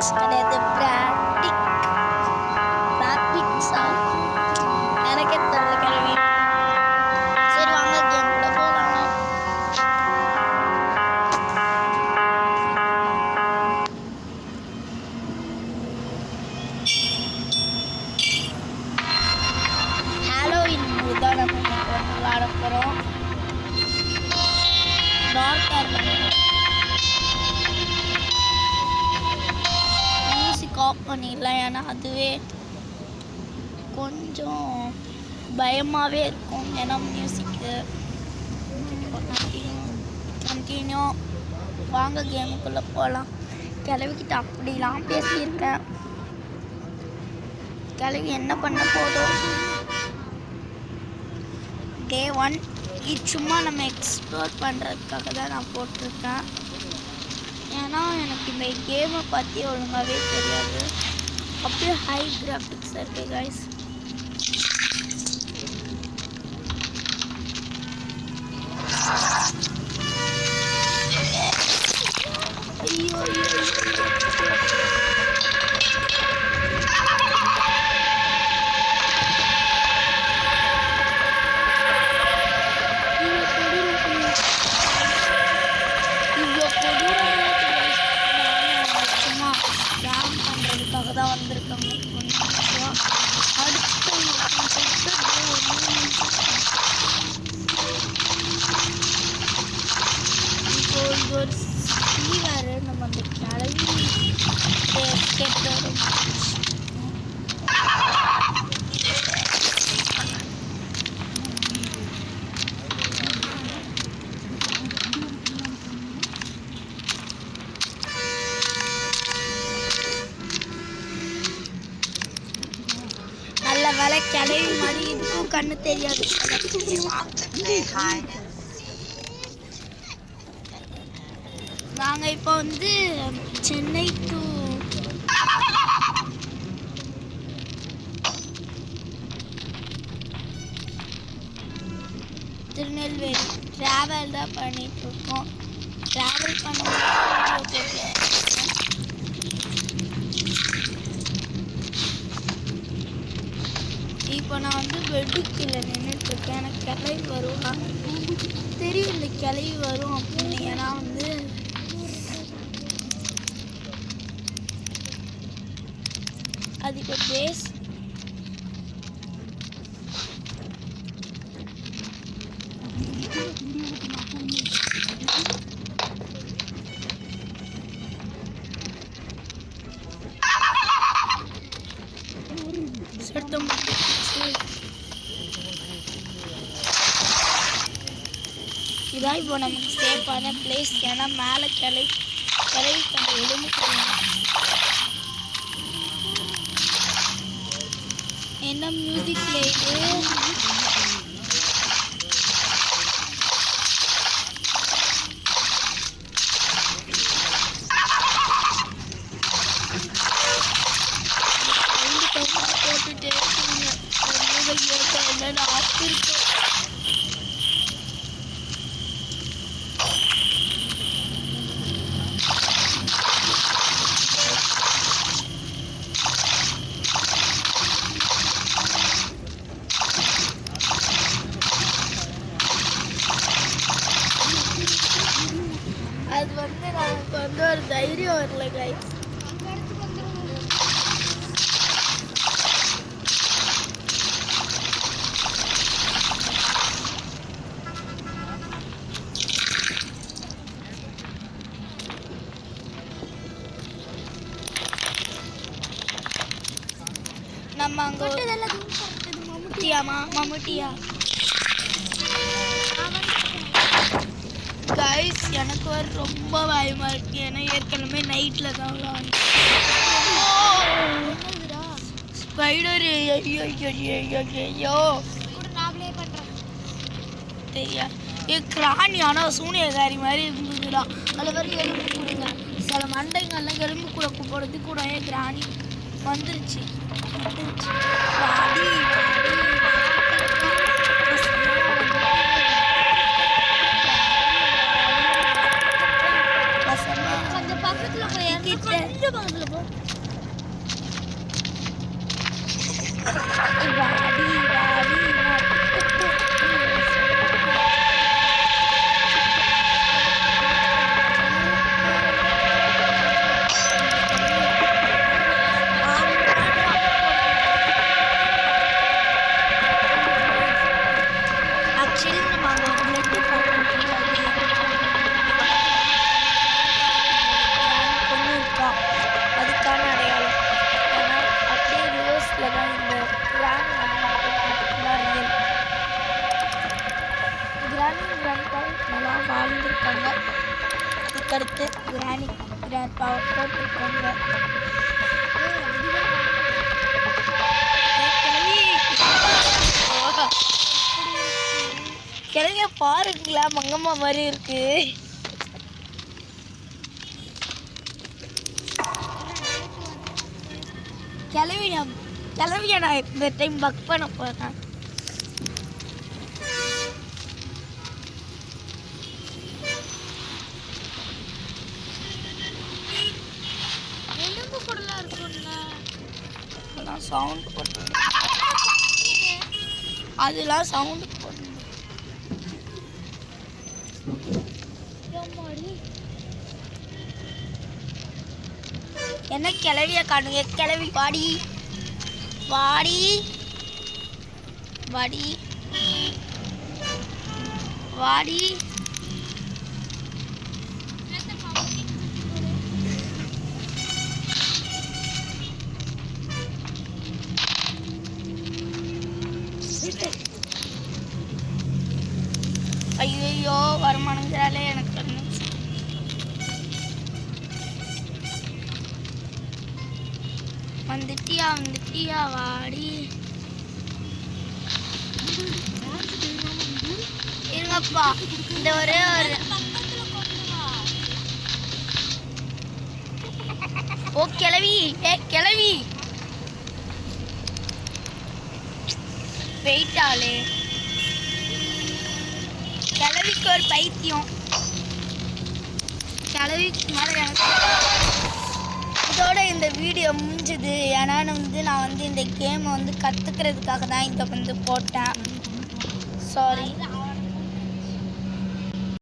Fix கிடையாது, பிராக்டிக்ஸா எனக்கே தெரியல கிளவி. சரி வாங்க கேம்குள்ள போகலாம். ஹாலோவின் தான் நம்ம விளையாட போகிறோம். மியூசிக் ஆஃப் பண்ணிடலாம், ஏன்னா அதுவே கொஞ்சம் பயமாகவே இருக்கும். ஏன்னா மியூசிக்கு கண்டினியூ. வாங்க கேமுக்குள்ளே போகலாம். கிளவிக்கிட்ட அப்படிலாம் பேசியிருக்கேன். கிளவி என்ன பண்ண போதும். டே 1 இது சும்மா நம்ம எக்ஸ்ப்ளோர் பண்ணுறதுக்காக தான் நான் போட்டிருக்கேன். ஏன்னா எனக்கு இந்த கேமை பற்றி ஒழுங்காகவே தெரியாது. அப்படியே ஹை கிராஃபிக்ஸ் இருக்குது கைஸ். ஐயோ தான் வந்திருக்காங்க. அடுத்து இப்போ இது ஒரு வேறு நம்ம அந்த கிளவி வேலை கிளவி மாதிரி இதுக்கும் கண்ணு தெரியாது. நாங்கள் இப்போ வந்து சென்னை டு திருநெல்வேலி ட்ராவல் தான் பண்ணிகிட்ருக்கோம். ட்ராவல் பண்ணும்போது இப்போ நான் வந்து வெடிக்கல நின்றுட்டுருக்கேன். எனக்கு கிளவி வருவா தெரியல, கிளவி வரும் அப்படின்னு. ஏன்னா வந்து அது இப்போ பேஸ் இதான் இப்போ நமக்கு சேஃபான பிளேஸ். ஏன்னா மேலே கிளவி கொஞ்சம் எலும்பு என்ன மியூசிக் பிளேடு. போட்டுட்டே இருக்குங்க. என்னென்ன ஆஃப் இருக்கும். அது வந்து நமக்கு வந்து ஒரு தைரியம் வரல கைஸ். நம்ம அங்கே மம்முட்டியா கைஸ். எனக்கு ஒரு ரொம்ப பயமாக இருக்குது. ஏன்னா ஏற்கனவே நைட்டில் தான் ஸ்பைடர். ஐயோ தெரியா கிராணி. ஆனால் சூனியகாரி மாதிரி இருந்ததுடா. அதில் வரை எலும்பு கொடுங்க. சில மண்டைங்கள்லாம் எலும்பு கூட போடுறது கூட கிராணி வந்துருச்சு. கொஞ்சம் பக்கத்தில் போய் அதில் போ. வாடி வாடி ஆக்சுவலி நம்ம அங்கே ஒரு பிளட்டு பார்க்கணும். பொண்ணு இருக்கா, அதுக்கான அடையாளம். ஏன்னா அப்படியே ரிவர்ஸில் தான் இந்த கிராண்ட் கிராணி கிராண்ட்பா நல்லா வாழ்ந்துருக்காங்க. அதுக்கடுத்து கிராணி கிராண்ட்பாவை போட்டிருக்காங்க. கிழவிய பாருங்களா, மங்கம்மா மாதிரி இருக்கு. கிளவிய நான் இந்த டைம் பக் பண்ண போறேன். எலும்பு கூடலாம் இருக்கும்ல, அதெல்லாம் சவுண்ட் போட்டு, அதெல்லாம் சவுண்ட் போட்டு. என்ன கிளவிய காணுங்க, கிளவி வாடி வாடி வாடி வாடி. ஐயோ வருமானங்கிறாலே எனக்கு வந்துட்டியா வாடி. இருங்கப்பா, இந்த ஒரே ஒரு ஓ கிளவி, கிளவி போயிட்டாளே. கிளவிக்கு ஒரு பைத்தியம். கிளவிக்கு மேலே எனக்கு இதோட இந்த வீடியோ முடிஞ்சுது. ஏன்னா நான் இந்த கேமை கற்றுக்கிறதுக்காக தான் இதை போட்டேன். சாரி.